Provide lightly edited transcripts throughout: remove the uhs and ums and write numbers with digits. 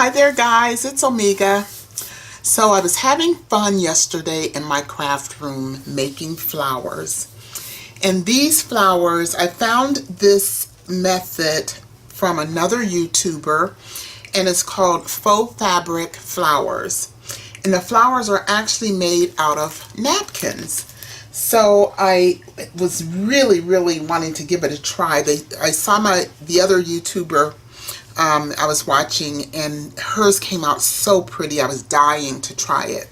Hi there guys, it's Omega. So I was having fun yesterday in my craft room making flowers. And these flowers, I found this method from another YouTuber and it's called Faux Fabric Flowers. And the flowers are actually made out of napkins. So I was really wanting to give it a try. I saw the other YouTuber I was watching, and hers came out so pretty. I was dying to try it.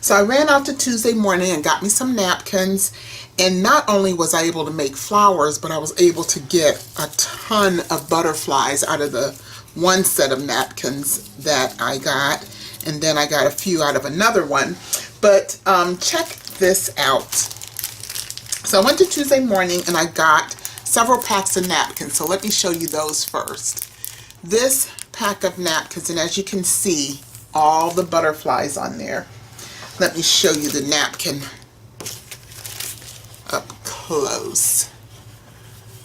So I ran out to Tuesday morning and got me some napkins, and not only was I able to make flowers, but I was able to get a ton of butterflies out of the one set of napkins that I got, and then I got a few out of another one. But check this out. So I went to Tuesday morning and I got several packs of napkins. So let me show you those first. This pack of napkins, and as you can see, all the butterflies on there. Let me show you the napkin up close.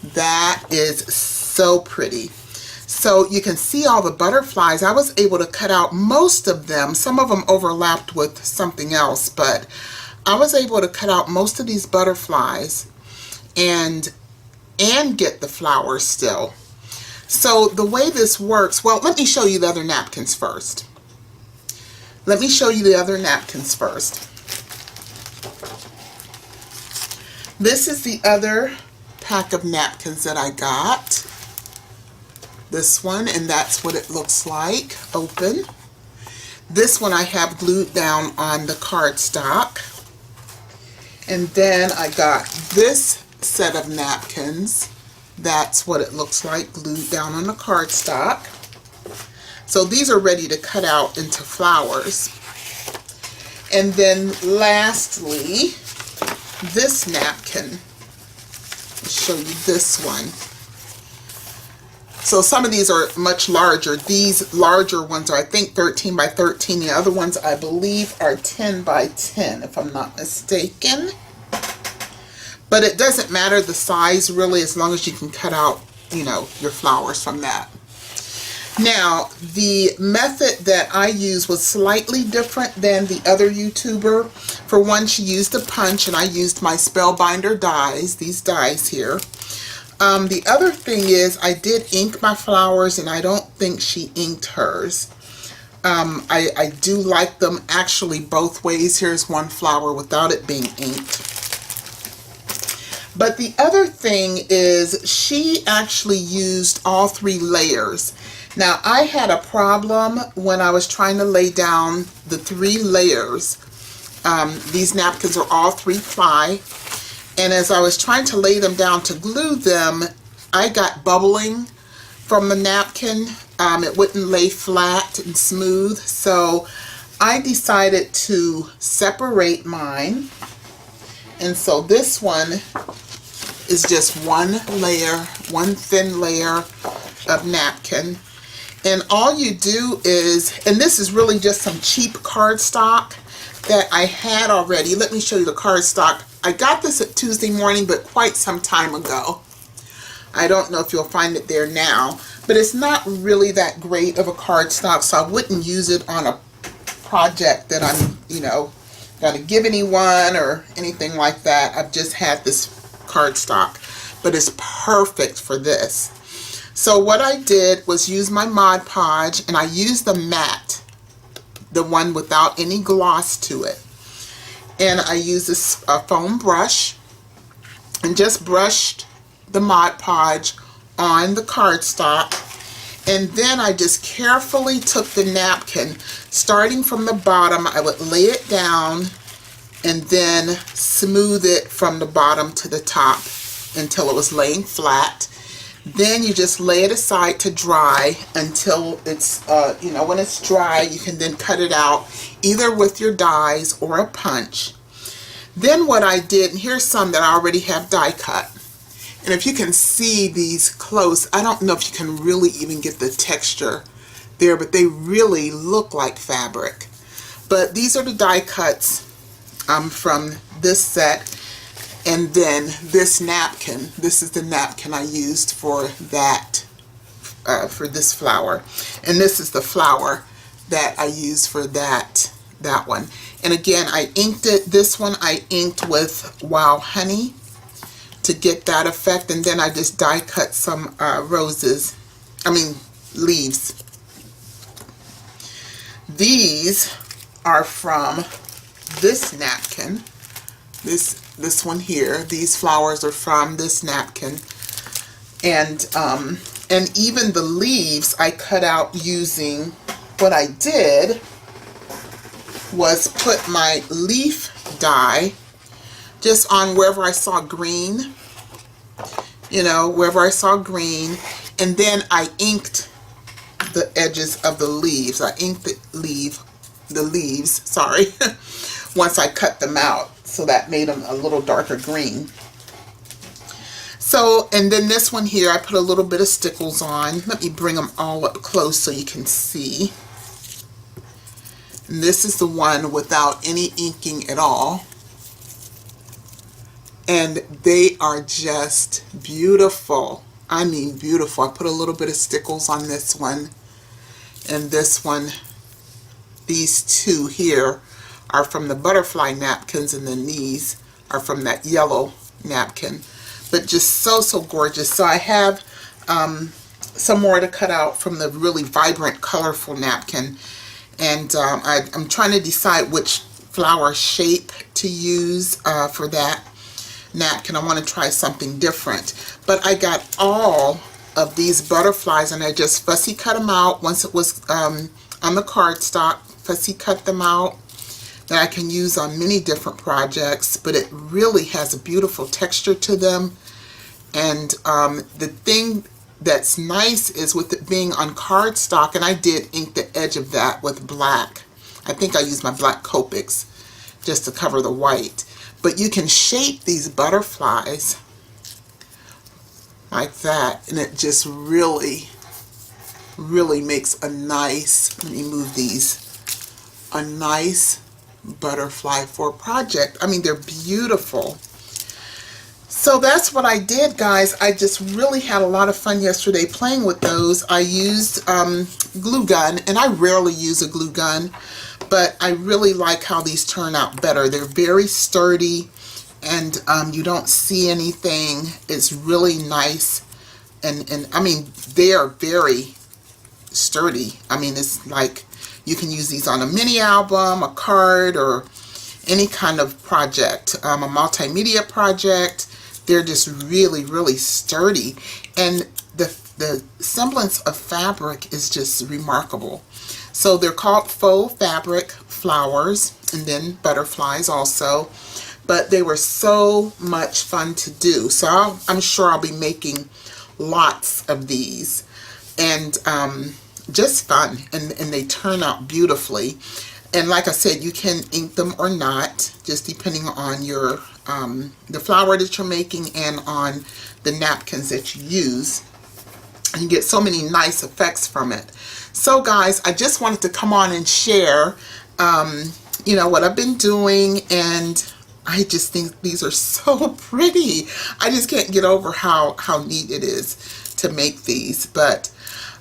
That is so pretty. So you can see all the butterflies. I was able to cut out most of them. Some of them overlapped with something else, but I was able to cut out most of these butterflies and get the flowers still. So the way this works, well, let me show you the other napkins first. This is the other pack of napkins that I got. This one, and that's what it looks like, open. This one I have glued down on the cardstock. And then I got this set of napkins. That's what it looks like, glued down on the cardstock. So these are ready to cut out into flowers. And then lastly, this napkin. I'll show you this one. So some of these are much larger. These larger ones are, I think, 13 by 13. The other ones, I believe, are 10 by 10, if I'm not mistaken. But it doesn't matter the size, really, as long as you can cut out, you know, your flowers from that. Now, the method that I used was slightly different than the other YouTuber. For one, she used a punch, and I used my Spellbinder dies, these dies here. The other thing is I did ink my flowers, and I don't think she inked hers. I do like them actually both ways. Here's one flower without it being inked. But the other thing is she actually used all 3 layers. Now I had a problem when I was trying to lay down the 3 layers. These napkins are all 3 ply. And as I was trying to lay them down to glue them, I got bubbling from the napkin. It wouldn't lay flat and smooth. So I decided to separate mine. And so this one is just one layer, one thin layer of napkin. And all you do is, and this is really just some cheap cardstock that I had already. Let me show you the cardstock. I got this at Tuesday morning, but quite some time ago. I don't know if you'll find it there now, but it's not really that great of a cardstock, so I wouldn't use it on a project that I'm, you know, got to give anyone or anything like that. I've just had this cardstock, but it's perfect for this. So what I did was use my Mod Podge, and I used the matte, the one without any gloss to it. And I used a foam brush and just brushed the Mod Podge on the cardstock. And then I just carefully took the napkin, starting from the bottom. I would lay it down and then smooth it from the bottom to the top until it was laying flat. Then you just lay it aside to dry until it's, you know, when it's dry, you can then cut it out either with your dies or a punch. Then what I did, and here's some that I already have die cut. And if you can see these close, I don't know if you can really even get the texture there, but they really look like fabric. But these are the die cuts from this set. And then this napkin, this is the napkin I used for that for this flower. And this is the flower that I use for that one. And again, I inked it. This one I inked with Wild Honey to get that effect, and then I just die cut some leaves. These are from this napkin. This one here. These flowers are from this napkin. And even the leaves I cut out using, what I did was put my leaf dye just on wherever I saw green, wherever I saw green, and then I inked the edges of the leaves. I inked the leaves, sorry, once I cut them out, so that made them a little darker green. So, and then this one here, I put a little bit of stickles on. Let me bring them all up close so you can see. And this is the one without any inking at all. And they are just beautiful. I mean beautiful. I put a little bit of stickles on this one. And this one, these two here are from the butterfly napkins, and then these are from that yellow napkin. But just so gorgeous. So I have some more to cut out from the really vibrant, colorful napkin. And I'm trying to decide which flower shape to use for that napkin. I want to try something different. But I got all of these butterflies, and I just fussy cut them out once it was on the cardstock. Fussy cut them out that I can use on many different projects, but it really has a beautiful texture to them. And the thing that's nice is with it being on cardstock, and I did ink the edge of that with black. I think I used my black Copics just to cover the white. But you can shape these butterflies like that, and it just really makes a nice, let me move these, a nice butterfly for a project. I mean, they're beautiful. So that's what I did, guys. I just really had a lot of fun yesterday playing with those. I used glue gun, and I rarely use a glue gun, but I really like how these turn out better. They're very sturdy, and you don't see anything. It's really nice, and I mean, they are very sturdy. I mean, it's like you can use these on a mini album, a card, or any kind of project, a multimedia project. They're just really sturdy, and the semblance of fabric is just remarkable. So they're called Faux Fabric Flowers, and then butterflies also. But they were so much fun to do. So I'm sure I'll be making lots of these, and just fun, and they turn out beautifully. And like I said, you can ink them or not, just depending on your the flower that you're making and on the napkins that you use. And you get so many nice effects from it. So guys, I just wanted to come on and share what I've been doing, and I just think these are so pretty. I just can't get over how neat it is to make these. But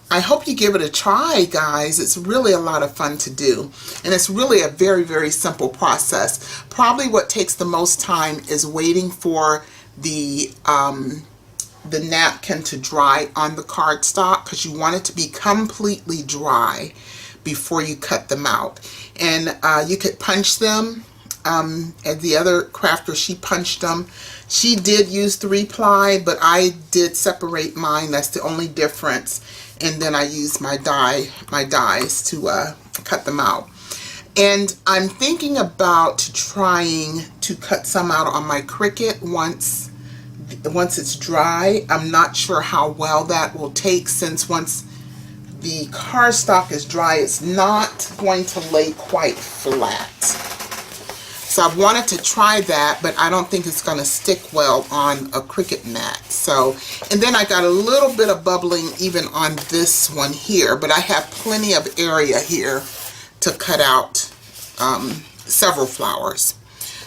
I hope you give it a try, guys. It's really a lot of fun to do. And it's really a very simple process. Probably what takes the most time is waiting for the napkin to dry on the cardstock, because you want it to be completely dry before you cut them out. And you could punch them. And the other crafter, she punched them. She did use 3-ply, but I did separate mine. That's the only difference. And then I used my dies to cut them out. And I'm thinking about trying to cut some out on my Cricut once it's dry. I'm not sure how well that will take, since once the cardstock is dry, it's not going to lay quite flat. So I wanted to try that, but I don't think it's going to stick well on a Cricut mat. So, and then I got a little bit of bubbling even on this one here, but I have plenty of area here to cut out several flowers.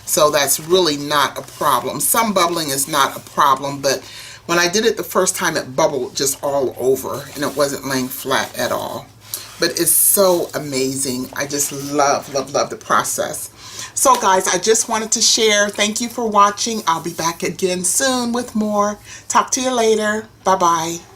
So that's really not a problem. Some bubbling is not a problem, but When I did it the first time, it bubbled just all over and it wasn't laying flat at all. But it's so amazing. I just love, love, love the process. So guys, I just wanted to share. Thank you for watching. I'll be back again soon with more. Talk to you later. Bye-bye.